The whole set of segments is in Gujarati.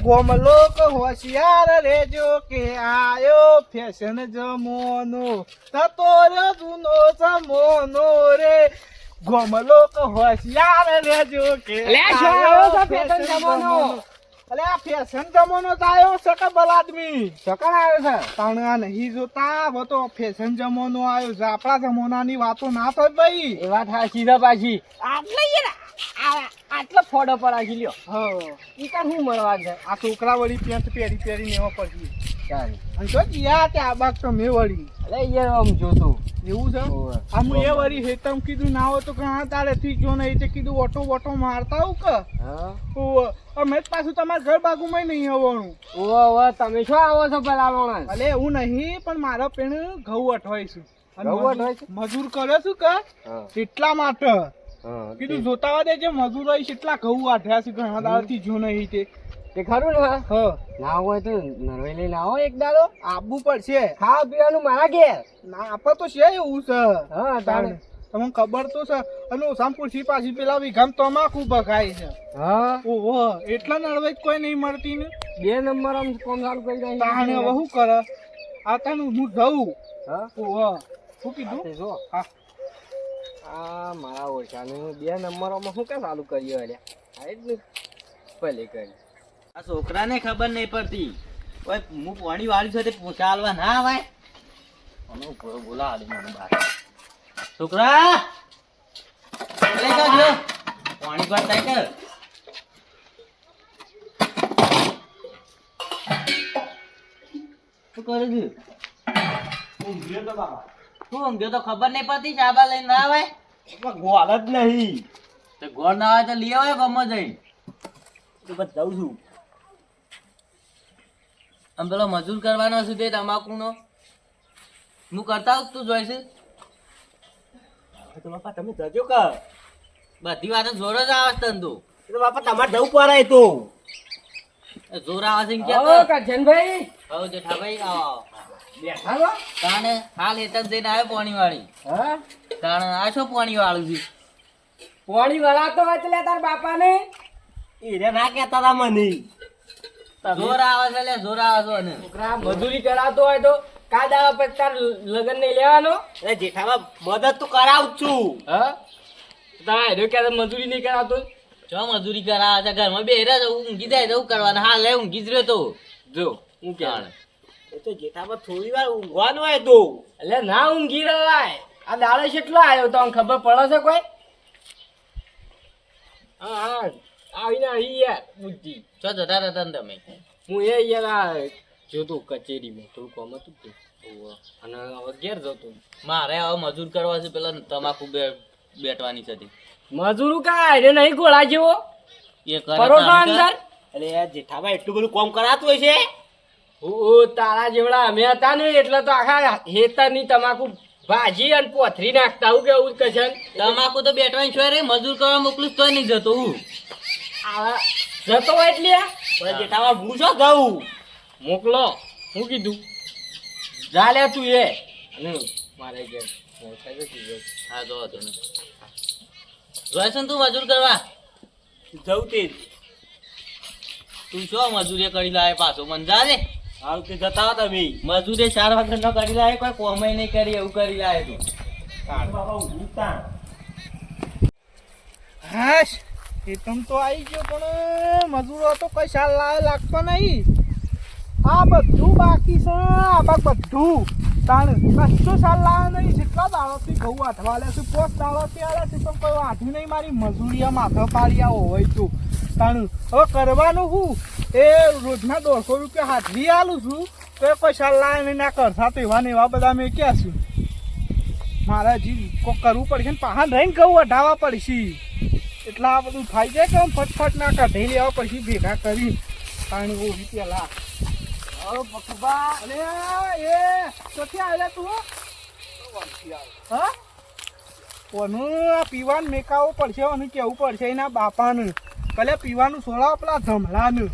ગોમ લોક હોશિયાર રેજો કે આયો ફેશન જમોનો થતો રે જૂનો જમોનો રે ગોમ લોક હોશિયાર રેજો કે લે શું આવ્યો છે ફેશન જમાનો? અલે આ ફેશન જમાનો તો આવ્યો છે કે બલ આદમી સકર આવ્યો છે તાણા નહીં જોતા હવે તો ફેશન જમાનો આવ્યો છે આપણા જમાનાની વાતો ના થાય ભાઈ એ વાત હાચી છે પાછી આટલે આટલો ફોડો પર રાખી લ્યો ઈ કાં હું મળવા છે આ છોકરા વળી પેન્ટ પહેરી પહેરીને એવા પડતી ચાલી અને તો જીયા તે આ બાગ તો મેં વળી અલે યાર આમ જોતો એવું છે ઓવે. આ હું એ વળી હેતમ કીધું ના હોય તો ઘણા તારેથી જો નહીં તે કીધું ઓટો વોટો મારતા આવું કે હા અમે પાછું તમારા ઘર બાજુમાં નહીં આવવાનું ઓ તમે શું આવો છો પેલા માણસ અલે એવું નહીં પણ મારો પેણ ઘઉં અઠવાઈશું અને ઘઉં અઠવાઈશું? મજૂર કર્યો છું કે એટલા માટે હા કીધું જોતા હોય જે મજૂર હોય છે એટલા ઘઉં આઠ્યા છે ઘણા દાડાથી જો નહીં તે ખરું ને હ ના હોય તો નરવે લઈને આવો એક દાડો આપવું પડશે ખાવા પીવાનું મારા ઘેર ના આપે તો છે એવું છે હા તાણે તમને ખબર તો છે અને ઓસામપુરથી પાછી પેલા વિઘામ તમાકુ બગાય છે હા ઓહો એટલા નળવે કોઈ નહીં મળતી ને 2 નંબર આમ કોમ ચાલુ કરી રહી તાણે હવે શું કરે આ તને હું જઉં હા ઓહો શું કીધું તે જો હા આ મારા ઓળખાનું 2 નંબરોમાં શું કે ચાલુ કર્યો અલ્યા આ જ ને ભલે કરી આ છોકરાને ખબર નહીં પડતી ઓય હું પાણી વાળી છે તે ચાલવા ના આવાય અને બોલા આલી મને બહાર છોકરા લે જો પાણી ભરતા કર શું કરે છે ઊંઘ્યો તો બાબા શું ઊંઘ્યો તો ખબર નહીં પડતી ચાબા લઈને ના આવાય ગોળ જ નહીં તો ગોળ ના આવે તો લઈ આવે ગમો જઈને તો બસ જાઉં છું આમ પેલો મજૂર કરવાનો છે તે તમાકુનો હું કરતા હોઉં તું જોઈશ તો બાપા તમે જજો કે બધી વાતો જોર જ આવે છે તને તો તો બાપા તમારે જવું પડે તો એ જોર આવે છે ને આવો ક્યાં કરજનભાઈ હવે જેઠાભાઈ આવો બેઠા છો તાણે હાલ એતક જઈને આવ્યો પાણી વાળી હા તાણે આ શું પાણી વાળું છે પાણી વળાતો હોય એટલે તાર બાપાને એને ના કહેતા હતા મને જોર આવે છે લે જોર આવે છે અને છોકરા મજૂરી કરાવતો હોય તો કા દાડા પછી તાર લગન નહીં લેવાનો અરે જેઠામાં મદદ તો કરાવું જ છું હા તારા હેરો કે મજૂરી નહીં કરાવતો જો મજૂરી કરાવે છે ઘરમાં બેરે જ ઊંઘી જાય તો કરવાનું હાલ લે ઊંઘી જ રહ્યો તો જો હું કે એ તો જેઠામાં થોડી વાર ઊંઘવાનું હોય તો એટલે ના ઊંઘી રવાય આ દાડો કેટલો આવ્યો તો ખબર પડે છે કોઈ હા હા આવીને આવી યાર બુદ્ધિ ચો જતા રહેતા ને તમે હું એ યાર આ જોતો કચેરીમાં થોડું કામ હતું તે અને હવે ઘેર જતો મારે હવે મજૂર કરવા છે પેલા તમાકુ બેટવાની છે તે. મજૂરું કા રે નહીં ગોળા જેવો એ કરે પરોઠો તાણ કર. અંદર અરે યાર જેઠામાં એટલું બધું કામ કરાતું હોય છે ઓ તારા જેવડા અમે હતા ને એટલે તો આખા હેતરની તમાકુ ભાજી અને પોથરી નાખતા હું કેવું કશન તમાકુ તો બેટવાની છે રે મજૂર કરવા મોકલું તોય નહીં જતો હું આ જતો હોય એટલે પણ જેઠામાં હું શું જાઉં મોકલો હું કીધું જા લે તું એ અને મારે ઘેર મોટરસાઇકલ કીધું હા જો હતો ને જોઈશ ને તું મજૂર કરવા જવું તે જ. તું શું મજૂરી કરી લાવે પાછો મંજા રે હાલ તે જતા હતા તમે મજૂરી 4 વાગે ન કરી લાવે કોઈ કોમય નહીં કરી એવું કરી લાવે તું બાબા ઊંઘતા હાશ એતમ તો આવી ગયો પણ મજૂરો તો કઈ સાલ લાગતો નહીં આ બધું બાકી છે આ બધું તાણ કશું સાલ લાવે નહીં જેટલા દાડોથી ઘઉં આઠવા લે છે 5 દાડોથી આલે છે પણ કોઈ વાંધું નહીં મારી મજૂરીયા માથા પાડી આવો હોય તો તાણ હવે કરવાનું હું એ રોજના 150 રૂપિયા હાથવી આલું છું તો એ કોઈ સાલ લાવે નહીં ના કરતા તો એવા ને એવા બધા મેં ક્યાં છું મારા જી કોક કરવું પડશે ને પહાડ રહીને ઘઉં અઢાવવા પડશે એટલે આ બધું થાય જાય કે ફટફટ ના કાઢી લેવા પછી ભેગા કરી પાણી ઓછી પેલા અરે એ ક્યાંથી આવ્યા તું હા કોનું આ પીવાનું મેકાવવું પડશે અને કેવું પડશે એના બાપાને કલે પીવાનું સોળા પેલા ધમલાનું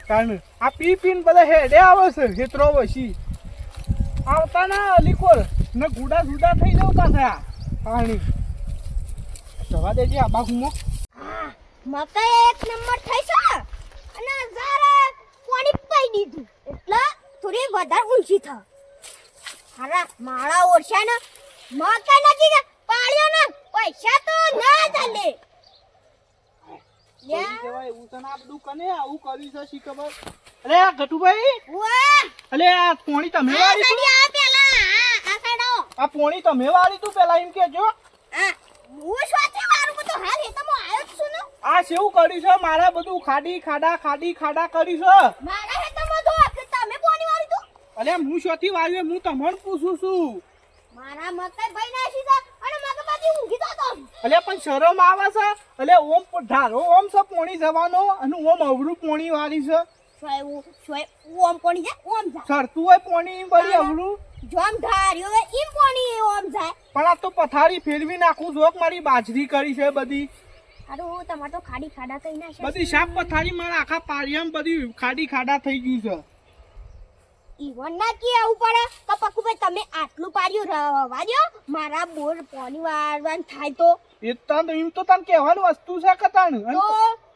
કારણ આ પી પીને બધા હેડે આવે છે હેતરો વસી આવતા ના અલીકોર ને ગુડા જુદા થઈ જવું પાછા પાણી જવા દેજે આ બાગુમાં મકાઈ 1 નંબર થઈ છે અને જારે પાડી દીધું એટલે થોડી વધારે ઊંચી થા હારા માળા ઓરછા ને મકા નથી કે પાડ્યો ને પૈસા તો ના ચાલે એવું કહેવાય, એવું તને આ બધું કને આવું કર્યું છે શી ખબર. અરે આ ગટુભાઈ, વાહ અલે આ પોણી તમે વાળી તું? આ પેલા આ સાડો આ પોણી તમે વાળી તું પેલા એમ કેજો. આ હું સ્વાથી મારું તો હાલ એ તો હું આયો જ છું ને આ શેવું કર્યું છે? મારા બધું ખાડી ખાડા કર્યું છે. મારા હે તો બધું કે તમે કોની વાળી તો અલે હું શોથી વાળ્યો હું તમને પૂછું છું. મારા મકાઈ ભાઈ નાસી છે અને મકા બાજી ઊંઘી તો અલે પણ શરમ આવે છે? અલે ઓમ ધારો ઓમ છે પોણી જવાનો અને ઓમ અવરું પોણી વાળી છે. સોય ઓમ કોની જાય ઓમ જાય સરતું હોય પોણી બળી અવરું. જોમ ધાર્યો હોય ઈમ કોની ઓમ જાય પણ આ તો પથારી ફેરવી નાખું જોક મારી બાજરી કરી છે બધી અરે તમાર તો ખાડી ખાડા કઈ નાશે બધી શાક પથારી મારા આખા પારિયામાં બધી ખાડી ખાડા થઈ ગઈ છે. ઈવન ના કે આવું પડે તો પક્કુભાઈ તમે આટલું પાડ્યું રવા દો મારા બોર પાણી વાળવાનું થાય તો એ તો એમ તો તને કહેવાની વસ્તુ છે કે તને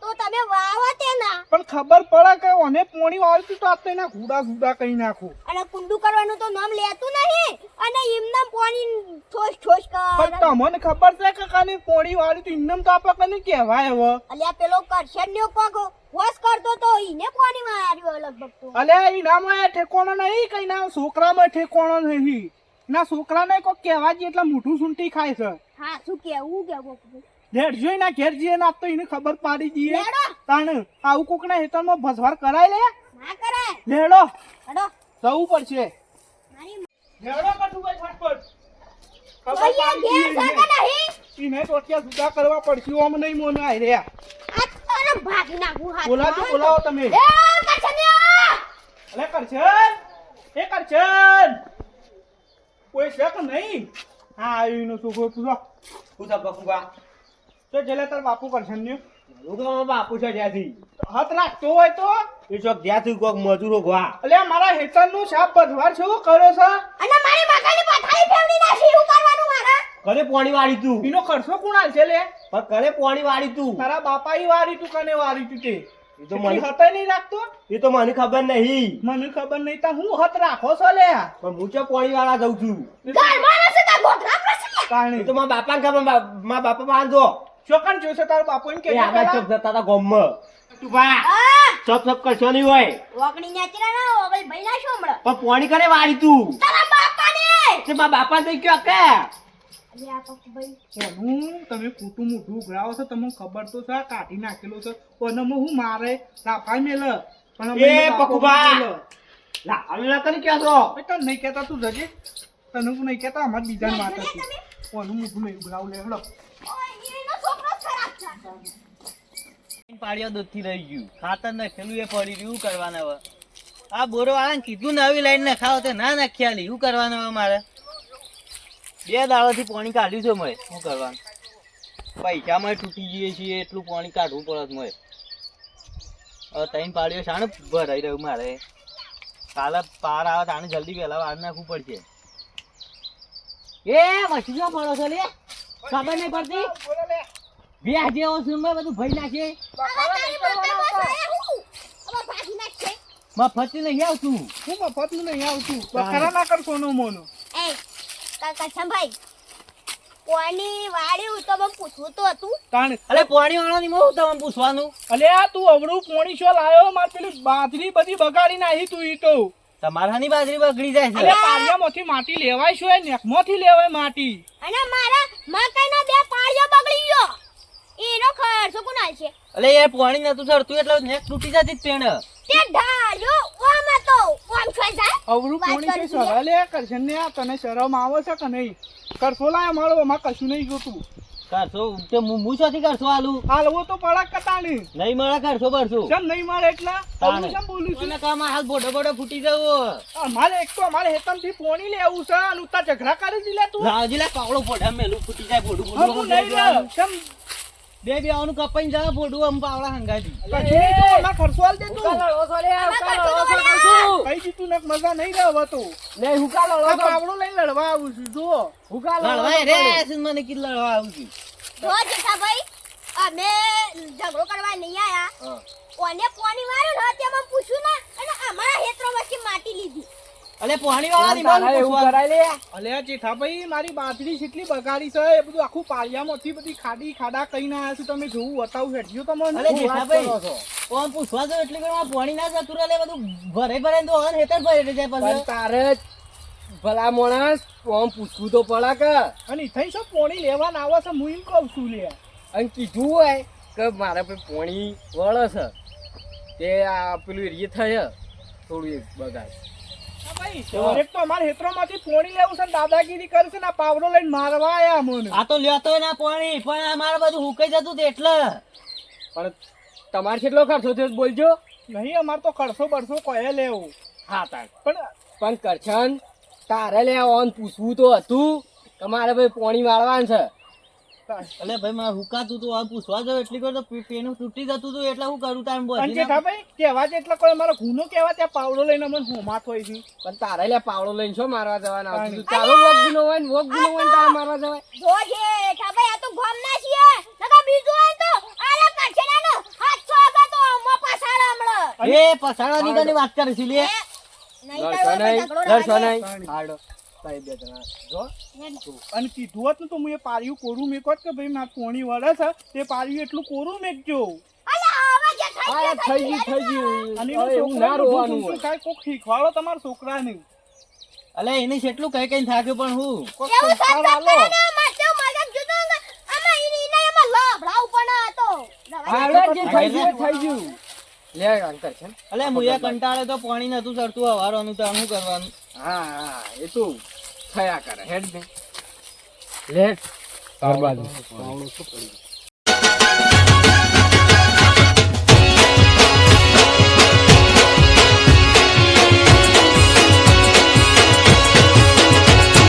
તો તમે વાવો તે ના પણ ખબર પડે કે ઓને પોણી વાળતું તો આપણે એના ઘૂડા કહી નાખું. અને કુંડું કરવાનું તો નામ લેતું નહીં અને એમને પાણી ઠોસ પણ કર તમને ખબર છે કે કાની પોણી વાળી તો એમને તો આપણે કને કહેવાય હવે. અલ્યા પેલો કરશે ને પગ વોશ કરતો તો ઈને પાણી માર્યો લગભગ તો અલે એનામાં ઠેકોણો નહીં કઈ ના છોકરામાં ઠેકોણો નહીં. ના છોકરાને કોઈ કહેવા જઈએ એટલે મોઢું સૂંટી ખાય છે. હા શું કેવું પક્કુભાઈ ઘેર જોઈ ના ઘેર જઈએ ના તો એને ખબર પાડી દઈએ. લેડો તાણ આવું કોક ના હેતરમાં ભસવાર કરાય લે. ના કરાય લેડો હેડો જવું પડશે. મારી લેડો કટુભાઈ ફટફટ. ઓયા ઘેર સાકા નહીં એને ટોટિયા જુદા કરવા પડશે. ઓમ નહીં મોને આઈ રહ્યા. આ તને ભાગી નાખું હાથ બોલાવો તમે. એ કચનિયા અલે કરશન એ કરશન કોઈ છે કે નહીં? હા આવીનો છોકરો પૂછો. પૂછા બકુબા તો જેલે તાર બાપુ કરશન ને હું તો બાપુ છે જ્યાંથી હાથ રાખતો હોય તો એ ચોક જ્યાંથી કોક મજૂરો ગવા અલે મારા હેતરનું સાપ બધવાર છે કર્યો છે. અને મારી મકાની પથારી ફેરવી નાખી શું કરવાનું મારા ઘરે પોણી વાળી તું એનો ખર્ચો કોણ આલશે લે? પણ ઘરે પોણી વાળી તું તારા બાપા ઈ વારી તું કને વારી તું તે એ તો મને હતે નહીં રાખતો. એ તો મને ખબર નહીં મને ખબર નહીં તા હું હત રાખો છો લે. પણ હું તો પોણી વાળા જઉં છું ઘરમાં નથી તા ગોઠરા પ્રસલે એ કારણે તો મારા બાપા ખબર મારા બાપા બાંધો ચોકન જોશે તારો બાપુ એમ કે એ આગળ ચોક જતા હતા ગોમમાં તું બા આ ચપ કરશો નહીં હોય ઓગણી નેચરા ના ઓગળી ભાઈ ના શોમળ પણ પોણી કરે વાળી તું તારા બાપાને તે મારા બાપા તો કયો કે અરે આ પકભાઈ એનું તમે કુટુંબ મોઢું ઉઘરાવો છો તમને ખબર તો છે કાઢી નાખેલો છે ઓનામાં હું મારે લાફા મેલ પણ અમે એ એનો બાપો પકુબા મેલો. લા અમે ના કરી ક્યાં છો ભાઈ તને નહીં કહેતા તું જજે તને હું નહીં કહેતા અમારે બીજાની વાત હતી ઓનું મોઢું નહીં ઉઘરાવું લે હેડો. ઓય એનો છોકરો ખરાબ છે પાડ્યો દૂધથી રહી ગયું ખાતર નાખેલું એ પડી રહ્યું કરવાના હવે આ બોરો વાળાને કીધું નવી લાઈન નખાવો તે ના નાખ્યા લી શું કરવાનું હવે મારે 2 દાડાથી પાણી કાઢ્યું છે મેં શું કરવાનું પૈસામાં તૂટી જઈએ છીએ એટલું પાણી કાઢવું પડે મેં હવે 3 પાડ્યો શાણે ભરાઈ રહ્યું મારે કાલે પાર આવે તાણે જલ્દી વહેલા વાર નાખવું પડશે એ મછી જો પડો છો લે ખબર નહીં પડતી બોલો લે. વ્યાહ જેવો સુંદર બધું ભરી નાખે બખાડા નહીં કરવાના હતા. હવે ભાગી નાખશે મફતી નહીં આવતું હું મફતનું નહીં આવતું બખાડા ના કરશો નો મોનો. એ કચમભાઈ કોની વાળી તો મને પૂછવું તો હતું તાણ અલે પાણી વાળો ની હું તમને પૂછવાનું અલે આ તું અવળું પોણી શો લાયો માર પેલી બાજરી બધી બગાડી નાખી તું ઈ તો. તમારાની બાજરી બગડી જાય અલે છે પારિયામાંથી માટી લેવાય શું નેકમાંથી લેવાય માટી. અને મારા મકાઈના 2 પાળીઓ બગડી ગયો એનો ખર્ચો કોણ આલશે અલે એ પાણી નતું ચડતું એટલે નેક તૂટી જતી જ પેણ તે ઢાળ્યો ઓમ હતો ઓમ થઈ જાય અવળું વાત પોણી છે કરી સર અલે કરશન ને આ તને શરમ આવે છે કે નહીં? કરશો લાય મારો એમાં કશું નહીં જોતું. કરશો તે હું શોથી કરશો આલુ હાલવો તો પડક કતાણી નહીં મળે કરશો કરશો કેમ નહીં મળે એટલા તાણે. અવળું કેમ બોલું છું? મને કામ હાલ બોડો બોડો ફૂટી જવો અમારે એક તો અમારે હેતમથી પોણી લેવું છે અને ઉતા ઝઘડા કરી દીધા તું. લાવજી લે કાવળો ફોડા મેલું ફૂટી જાય બોડું હા, હું નહીં લઉં. કેમ બે આવાનું કપાઈને જાય બોડું આમ પાવડા હંગાજી કશું નહીં તો અમારે ખર્ચો આલ દે તું. કઈ દીધું ને મજા નહીં રહે હવે તો. આ પાવડો લઈને લડવા આવું છું જો. લડવાય રે મને કીધું લડવા આવું છું જો જેઠાભાઈ અમે ઝઘડો કરવા નહીં આયા ઓને પોણી વાળ્યો ને તે મને પૂછ્યું ને અને અમારા પી લીધી. અલે પાણી વાળા ની તારા એવું કરાય લે અલ્યા જેઠાભાઈ મારી બાજરી કેટલી બગાડી છે એ બધું આખું પાળિયામાંથી બધી ખાડા કઈ ના આવ્યા છે તમે જોવું બતાવું હેડ્યું તમને અલે શું વાત કરો છો? જેઠાભાઈ ઓમ પૂછવા જો એટલી ઘરમાં પાણી ના જતું રહે બધું ભરે તો હન હેતર ભરે જાય પણ પછી તારે ભલા માણસ આમ પૂછવું તો પડે કે અને થઈ શું પોણી લેવા ના આવે છે હું એમ કહું છું લે અને કીધું હોય કે મારે ભાઈ પોણી વળે છે તે આ પેલું એ થાય થોડું એક બગાડ હા ભાઈ એક તો અમારા હેત્રોમાંથી પોણી લેવું છે ને દાદાગીરી કરશે ને આ પાવડો લઈને મારવા આયા મને આ તો લેતો ના પાણી પણ અમારે બધું હુકાઈ જતું તે એટલે પણ તમારે કેટલો ખર્ચો થયો બોલજો નહીં અમાર તો ખર્ચો બરસો કયે લેવું હા તાર પણ પણ કરશન તારે લે ઓન પૂછવું તો હતું તમારે ભાઈ પોણી વાળવાનું છે અલે ભાઈ મારે હુકાતું તું આ પૂછવા જાવ એટલી કર તો પેનું તૂટી જતું તું એટલે હું કરું તાર અને બોલી જેઠાભાઈ કહેવા છે એટલે કોઈ મારો ગુનો કહેવા ત્યાં પાવડો લઈને અમને હોમાં થોઈ છે પણ તારે લે પાવડો લઈને છો મારવા જવાના આવતું તું? તારો વોક ગુનો હોય ને વોક ગુનો હોય ને તારે મારવા જવાય જો જેઠાભાઈ આ તો ગામના છીએ નકા બીજું હોય તો આલા કાઠેડાનો હાથ છો આગળ તો અમ્મો પાછાડા હમણાં એ પસાડવાની કની વાત કરે છે લે નહીં લડશો તો નહીં ઝઘડો લડશો ના નહીં હાડો તારી બે જણા જો અને કીધું હોત ને તો હું એ પાર્યું કોરું મેકોત કે ભાઈ મારે પોણી વળે છે તે પાર્યું એટલું કોરું મેકજો અલા આવા આ જેઠાભાઈ થઈ ગયું અને હવે એવું ના રોવાનું હોય કાંઈ કોક શીખવાડો તમારા છોકરાને અલે એને કેટલું કઈ કઈ થાક્યું પણ હું કોક એવું સંસ્કાર સત્સંગ આલો. કરે ને માથે મગજ જુદો આમાં ઈને એમાં લાભડાવ પણ હતો હાડો જે થઈ ગયું એ થઈ ગયું લે અંકર છે ને? અલે મુયા કંટાળે તો પાણી નતું ચડતું હવારવાનું તો શું કરવાનું હા હા એ તો થયા કરે હેડ દે લે તાર બાજુ પાવડો શું પડી